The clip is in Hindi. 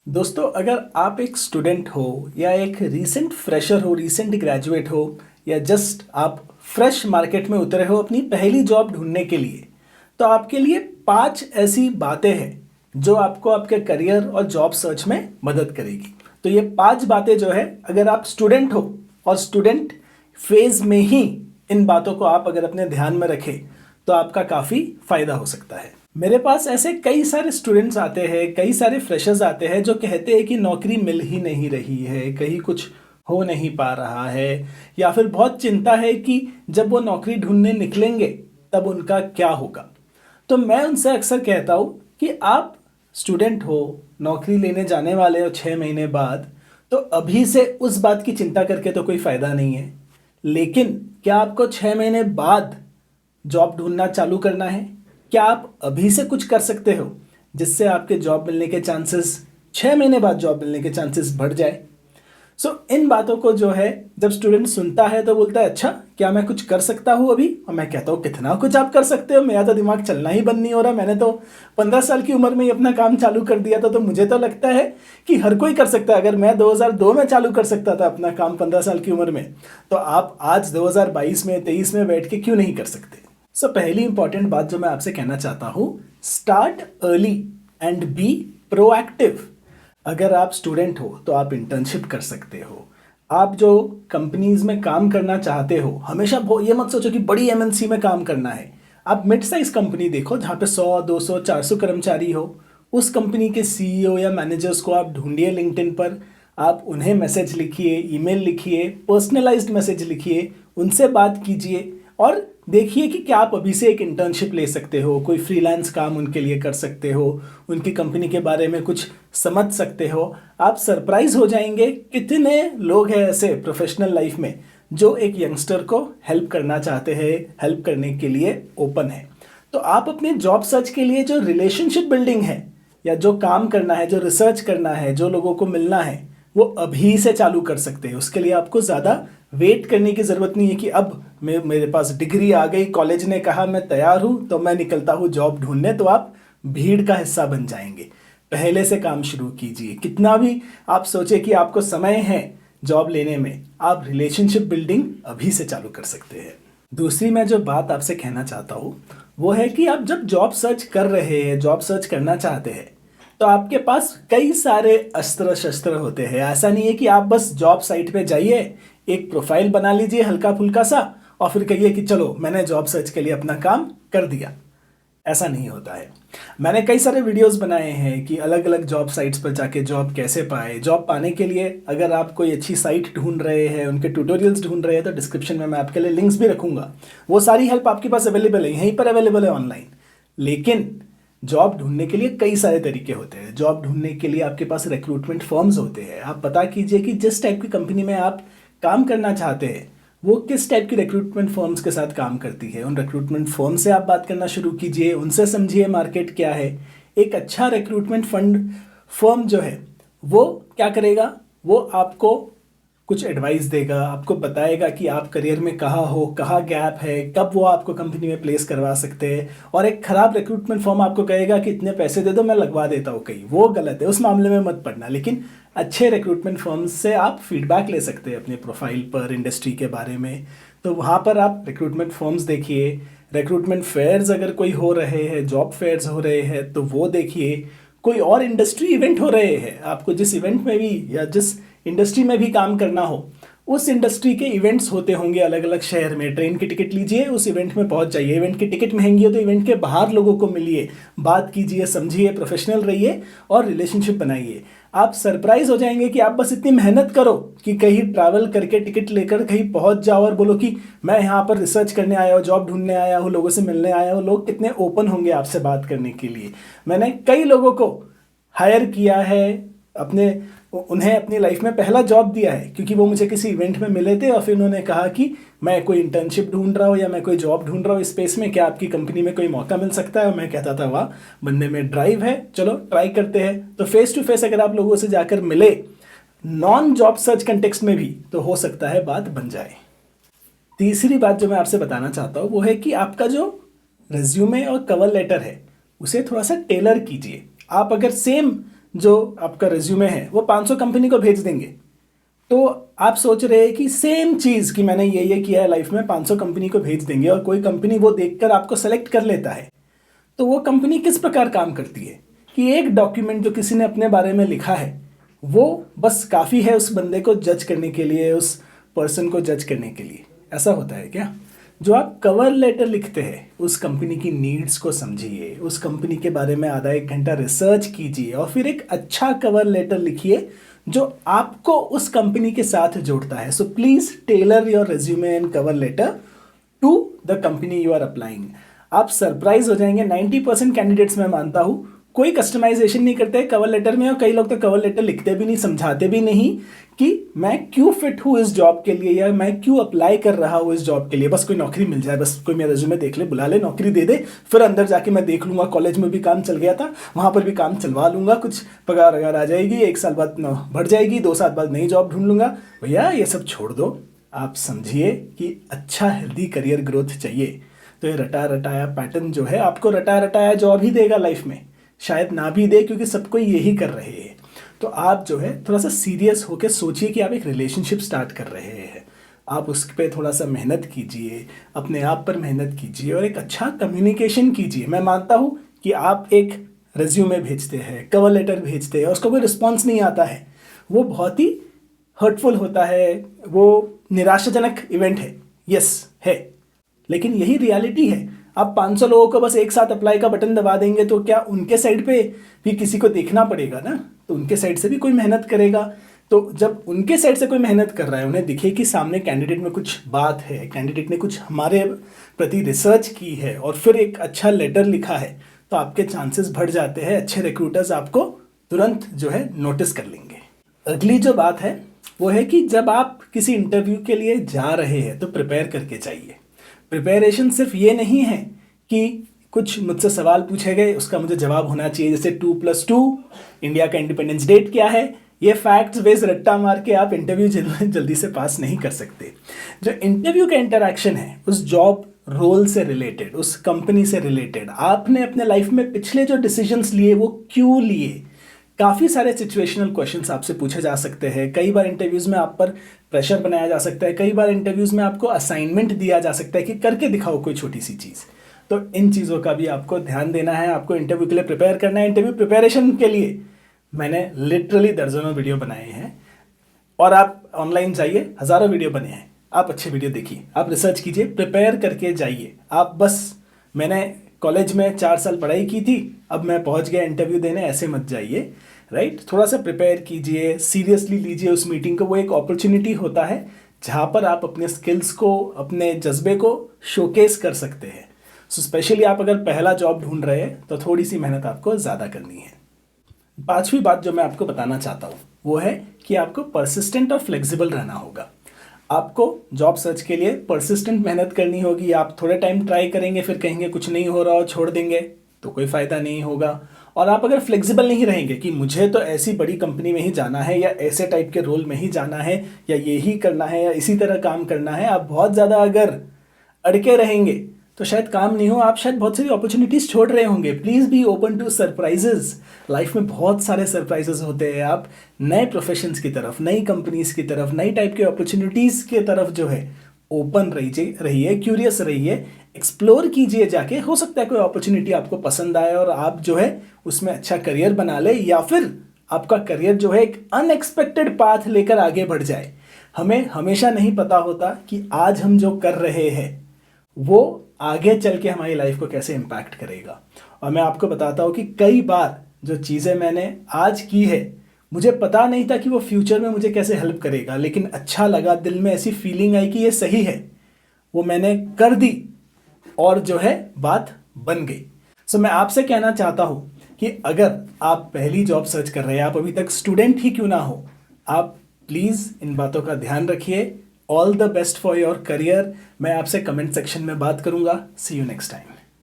दोस्तों, अगर आप एक स्टूडेंट हो या एक रीसेंट फ्रेशर हो, रीसेंट ग्रेजुएट हो या जस्ट आप फ्रेश मार्केट में उतरे हो अपनी पहली जॉब ढूंढने के लिए, तो आपके लिए 5 ऐसी बातें हैं जो आपको आपके करियर और जॉब सर्च में मदद करेगी। तो ये 5 बातें जो है, अगर आप स्टूडेंट हो और स्टूडेंट फेज में ही इन बातों को आप अगर अपने ध्यान में रखें तो आपका काफ़ी फायदा हो सकता है। मेरे पास ऐसे कई सारे स्टूडेंट्स आते हैं, कई सारे फ्रेशर्स आते हैं जो कहते हैं कि नौकरी मिल ही नहीं रही है, कहीं कुछ हो नहीं पा रहा है, या फिर बहुत चिंता है कि जब वो नौकरी ढूंढने निकलेंगे तब उनका क्या होगा। तो मैं उनसे अक्सर कहता हूँ कि आप स्टूडेंट हो, नौकरी लेने जाने वाले हो 6 महीने बाद, तो अभी से उस बात की चिंता करके तो कोई फ़ायदा नहीं है। लेकिन क्या आपको 6 महीने बाद जॉब ढूंढना चालू करना है? क्या आप अभी से कुछ कर सकते हो जिससे आपके जॉब मिलने के चांसेस, 6 महीने बाद जॉब मिलने के चांसेस बढ़ जाए? इन बातों को जो है जब स्टूडेंट सुनता है तो बोलता है, अच्छा क्या मैं कुछ कर सकता हूँ अभी? और मैं कहता हूँ, कितना कुछ आप कर सकते हो, मेरा तो दिमाग चलना ही बंद नहीं हो रहा। मैंने तो 15 साल की उम्र में ही अपना काम चालू कर दिया था, तो मुझे तो लगता है कि हर कोई कर सकता है। अगर मैं 2002 में चालू कर सकता था अपना काम 15 साल की उम्र में, तो आप आज 2022 में 23 में बैठ के क्यों नहीं कर सकते? पहली इंपॉर्टेंट बात जो मैं आपसे कहना चाहता हूँ, start early and be proactive. अगर आप स्टूडेंट हो तो आप इंटर्नशिप कर सकते हो। आप जो कंपनीज में काम करना चाहते हो, हमेशा ये मत सोचो कि बड़ी एमएनसी में काम करना है। आप मिड साइज कंपनी देखो जहाँ पे 100, 200, 400 कर्मचारी हो। उस कंपनी के सीईओ या मैनेजर्स को आप ढूंढिए लिंक्डइन पर, आप उन्हें मैसेज लिखिए, ईमेल लिखिए, पर्सनलाइज्ड मैसेज लिखिए, उनसे बात कीजिए और देखिए कि क्या आप अभी से एक इंटर्नशिप ले सकते हो, कोई फ्रीलांस काम उनके लिए कर सकते हो, उनकी कंपनी के बारे में कुछ समझ सकते हो। आप सरप्राइज हो जाएंगे कितने लोग हैं ऐसे प्रोफेशनल लाइफ में जो एक यंगस्टर को हेल्प करना चाहते हैं, हेल्प करने के लिए ओपन है। तो आप अपने जॉब सर्च के लिए जो रिलेशनशिप बिल्डिंग है या जो काम करना है, जो रिसर्च करना है, जो लोगों को मिलना है, वो अभी से चालू कर सकते हैं। उसके लिए आपको ज़्यादा वेट करने की ज़रूरत नहीं है कि अब मेरे पास डिग्री आ गई, कॉलेज ने कहा मैं तैयार हूँ तो मैं निकलता हूँ जॉब ढूंढने। तो आप भीड़ का हिस्सा बन जाएंगे। पहले से काम शुरू कीजिए। कितना भी आप सोचे कि आपको समय है जॉब लेने में, आप रिलेशनशिप बिल्डिंग अभी से चालू कर सकते हैं। दूसरी मैं जो बात आपसे कहना चाहता हूँ वो है कि आप जब जॉब सर्च कर रहे हैं, जॉब सर्च करना चाहते हैं, तो आपके पास कई सारे अस्त्र शस्त्र होते हैं। ऐसा नहीं है कि आप बस जॉब साइट पे जाइए, एक प्रोफाइल बना लीजिए हल्का फुल्का सा और फिर कहिए कि चलो मैंने जॉब सर्च के लिए अपना काम कर दिया। ऐसा नहीं होता है। मैंने कई सारे वीडियोस बनाए हैं कि अलग अलग जॉब साइट्स पर जाके जॉब कैसे पाए। जॉब पाने के लिए अगर आप कोई अच्छी साइट ढूंढ रहे हैं, उनके ट्यूटोरियल्स ढूंढ रहे हैं, तो डिस्क्रिप्शन में मैं आपके लिए लिंक्स भी रखूंगा। वो सारी हेल्प आपके पास अवेलेबल है, यहीं पर अवेलेबल है ऑनलाइन। लेकिन जॉब ढूंढने के लिए कई सारे तरीके होते हैं। जॉब ढूंढने के लिए आपके पास रिक्रूटमेंट फर्म्स होते हैं। आप पता कीजिए कि जिस टाइप की कंपनी में आप काम करना चाहते हैं वो किस टाइप की रिक्रूटमेंट फर्म्स के साथ काम करती है। उन रिक्रूटमेंट फर्म से आप बात करना शुरू कीजिए, उनसे समझिए मार्केट क्या है। एक अच्छा रिक्रूटमेंट फर्म जो है वो क्या करेगा, वो आपको कुछ एडवाइस देगा, आपको बताएगा कि आप करियर में कहाँ हो, कहाँ गैप है, कब वो आपको कंपनी में प्लेस करवा सकते हैं। और एक खराब रिक्रूटमेंट फर्म आपको कहेगा कि इतने पैसे दे दो मैं लगवा देता हूँ कहीं, वो गलत है, उस मामले में मत पड़ना। लेकिन अच्छे रिक्रूटमेंट फर्म्स से आप फीडबैक ले सकते हैं अपने प्रोफाइल पर, इंडस्ट्री के बारे में। तो वहाँ पर आप रिक्रूटमेंट फर्म्स देखिए। रिक्रूटमेंट फेयर्स अगर कोई हो रहे हैं, जॉब फेयर्स हो रहे हैं, तो वो देखिए। कोई और इंडस्ट्री इवेंट हो रहे हैं, आपको जिस इवेंट में भी या जिस इंडस्ट्री में भी काम करना हो, उस इंडस्ट्री के इवेंट्स होते होंगे अलग अलग शहर में। ट्रेन की टिकट लीजिए, उस इवेंट में पहुंच जाइए। इवेंट की टिकट महंगी हो तो इवेंट के बाहर लोगों को मिलिए, बात कीजिए, समझिए, प्रोफेशनल रहिए और रिलेशनशिप बनाइए। आप सरप्राइज हो जाएंगे कि आप बस इतनी मेहनत करो कि कहीं ट्रैवल करके टिकट लेकर कहीं पहुंच जाओ और बोलो कि मैं यहाँ पर रिसर्च करने आया हूँ, जॉब ढूंढने आया हूँ, लोगों से मिलने आया हूँ। लोग कितने ओपन होंगे आपसे बात करने के लिए। मैंने कई लोगों को हायर किया है, उन्हें अपनी लाइफ में पहला जॉब दिया है, क्योंकि वो मुझे किसी इवेंट में मिले थे और फिर उन्होंने कहा कि मैं कोई इंटर्नशिप ढूंढ रहा हूँ या मैं कोई जॉब ढूंढ रहा हूँ इस स्पेस में, क्या आपकी कंपनी में कोई मौका मिल सकता है? और मैं कहता था वाह, बंदे में ड्राइव है, चलो ट्राई करते हैं। तो फेस टू फेस अगर आप लोगों से जाकर मिले नॉन जॉब सर्च कंटेक्स्ट में भी, तो हो सकता है बात बन जाए। तीसरी बात जो मैं आपसे बताना चाहता हूँ वो है कि आपका जो रिज्यूमे और कवर लेटर है उसे थोड़ा सा टेलर कीजिए। आप अगर सेम जो आपका रिज्यूमे है वो 500 कंपनी को भेज देंगे, तो आप सोच रहे हैं कि सेम चीज़ कि मैंने ये किया है लाइफ में, 500 कंपनी को भेज देंगे और कोई कंपनी वो देखकर आपको सेलेक्ट कर लेता है, तो वो कंपनी किस प्रकार काम करती है कि एक डॉक्यूमेंट जो किसी ने अपने बारे में लिखा है वो बस काफ़ी है उस बंदे को जज करने के लिए, उस पर्सन को जज करने के लिए। ऐसा होता है क्या? जो आप कवर लेटर लिखते हैं उस कंपनी की नीड्स को समझिए, उस कंपनी के बारे में आधा एक घंटा रिसर्च कीजिए और फिर एक अच्छा कवर लेटर लिखिए जो आपको उस कंपनी के साथ जोड़ता है। So please tailor your resume and cover letter to the company you are applying. आप सरप्राइज हो जाएंगे। 90% कैंडिडेट्स मैं मानता हूँ कोई कस्टमाइजेशन नहीं करते कवर लेटर में, और कई लोग तो कवर लेटर लिखते भी नहीं, समझाते भी नहीं कि मैं क्यों फिट हूँ इस जॉब के लिए या मैं क्यों अप्लाई कर रहा हूँ इस जॉब के लिए। बस कोई नौकरी मिल जाए, बस कोई मेरा रेज्यूमे देख ले, बुला ले, नौकरी दे दे, फिर अंदर जाके मैं देख लूँगा। कॉलेज में भी काम चल गया था, वहाँ पर भी काम चलवा लूँगा, कुछ पगार वगार आ जाएगी, 1 साल बाद बढ़ जाएगी, 2 साल बाद नई जॉब ढूंढ लूँगा। भैया ये सब छोड़ दो। आप समझिए कि अच्छा हेल्दी करियर ग्रोथ चाहिए, तो ये रटा रटाया पैटर्न जो है आपको रटा रटाया जॉब ही देगा लाइफ में, शायद ना भी दे क्योंकि सब कोई यही कर रहे हैं। तो आप जो है थोड़ा सा सीरियस होकर सोचिए कि आप एक रिलेशनशिप स्टार्ट कर रहे हैं, आप उस पर थोड़ा सा मेहनत कीजिए, अपने आप पर मेहनत कीजिए और एक अच्छा कम्युनिकेशन कीजिए। मैं मानता हूँ कि आप एक रेज्यूमे भेजते हैं, कवर लेटर भेजते हैं, उसका कोई रिस्पॉन्स नहीं आता है, वो बहुत ही हर्टफुल होता है, वो निराशाजनक इवेंट है, यस है, लेकिन यही रियलिटी है। आप 500 लोगों को बस एक साथ अप्लाई का बटन दबा देंगे तो क्या उनके साइड पे भी किसी को देखना पड़ेगा ना, तो उनके साइड से भी कोई मेहनत करेगा। तो जब उनके साइड से कोई मेहनत कर रहा है, उन्हें दिखे कि सामने कैंडिडेट में कुछ बात है, कैंडिडेट ने कुछ हमारे प्रति रिसर्च की है और फिर एक अच्छा लेटर लिखा है, तो आपके चांसेस बढ़ जाते हैं, अच्छे रिक्रूटर्स आपको तुरंत जो है नोटिस कर लेंगे। अगली जो बात है वो है कि जब आप किसी इंटरव्यू के लिए जा रहे हैं तो प्रिपेयर करके जाइए। प्रिपरेशन सिर्फ ये नहीं है कि कुछ मुझसे सवाल पूछे गए उसका मुझे जवाब होना चाहिए, जैसे 2+2 इंडिया का इंडिपेंडेंस डेट क्या है, ये फैक्ट्स बेस्ड रट्टा मार के आप इंटरव्यू जल्दी से पास नहीं कर सकते। जो इंटरव्यू का इंटरेक्शन है उस जॉब रोल से रिलेटेड, उस कंपनी से रिलेटेड, आपने अपने लाइफ में पिछले जो डिसीजंस लिए वो क्यों लिए, काफ़ी सारे सिचुएशनल क्वेश्चंस आपसे पूछे जा सकते हैं। कई बार इंटरव्यूज़ में आप पर प्रेशर बनाया जा सकता है, कई बार इंटरव्यूज़ में आपको असाइनमेंट दिया जा सकता है कि करके दिखाओ कोई छोटी सी चीज़। तो इन चीज़ों का भी आपको ध्यान देना है, आपको इंटरव्यू के लिए प्रिपेयर करना है। इंटरव्यू प्रिपरेशन के लिए मैंने लिटरली दर्जनों वीडियो बनाए हैं और आप ऑनलाइन जाइए, हज़ारों वीडियो बने हैं, आप अच्छे वीडियो देखिए, आप रिसर्च कीजिए, प्रिपेयर करके जाइए। आप बस मैंने कॉलेज में 4 साल पढ़ाई की थी, अब मैं पहुंच गया इंटरव्यू देने, ऐसे मत जाइए, राइट। थोड़ा सा प्रिपेयर कीजिए, सीरियसली लीजिए उस मीटिंग को। वो एक अपॉर्चुनिटी होता है जहाँ पर आप अपने स्किल्स को, अपने जज्बे को शोकेस कर सकते हैं। सो स्पेशली आप अगर पहला जॉब ढूंढ रहे हैं तो थोड़ी सी मेहनत आपको ज़्यादा करनी है। 5वीं बात जो मैं आपको बताना चाहता हूँ वो है कि आपको परसिस्टेंट और फ्लेक्सिबल रहना होगा। आपको जॉब सर्च के लिए परसिस्टेंट मेहनत करनी होगी। आप थोड़े टाइम ट्राई करेंगे, फिर कहेंगे कुछ नहीं हो रहा और छोड़ देंगे, तो कोई फ़ायदा नहीं होगा। और आप अगर फ्लेक्सिबल नहीं रहेंगे कि मुझे तो ऐसी बड़ी कंपनी में ही जाना है या ऐसे टाइप के रोल में ही जाना है या यही करना है या इसी तरह काम करना है, आप बहुत ज़्यादा अगर अड़के रहेंगे तो शायद काम नहीं हो, आप शायद बहुत सारी अपॉर्चुनिटीज़ छोड़ रहे होंगे। Please be open to surprises. Life में बहुत सारे सरप्राइजेज होते हैं। आप नए प्रोफेशंस की तरफ, नई कंपनीज की तरफ, नई टाइप के अपॉर्चुनिटीज़ की तरफ जो है ओपन रहिए, क्यूरियस रहिए, एक्सप्लोर कीजिए जाके। हो सकता है कोई अपॉर्चुनिटी आपको पसंद आए और आप जो है उसमें अच्छा करियर बना ले, या फिर आपका करियर जो है एक अनएक्सपेक्टेड पाथ लेकर आगे बढ़ जाए। हमें हमेशा नहीं पता होता कि आज हम जो कर रहे हैं वो आगे चल के हमारी लाइफ को कैसे इम्पैक्ट करेगा। और मैं आपको बताता हूँ कि कई बार जो चीज़ें मैंने आज की है मुझे पता नहीं था कि वो फ्यूचर में मुझे कैसे हेल्प करेगा, लेकिन अच्छा लगा, दिल में ऐसी फीलिंग आई कि ये सही है, वो मैंने कर दी और जो है बात बन गई। सो मैं आपसे कहना चाहता हूँ कि अगर आप पहली जॉब सर्च कर रहे हैं, आप अभी तक स्टूडेंट ही क्यों ना हो, आप प्लीज़ इन बातों का ध्यान रखिए। All the best for your career. मैं आपसे कमेंट सेक्शन में बात करूँगा। सी यू नेक्स्ट टाइम।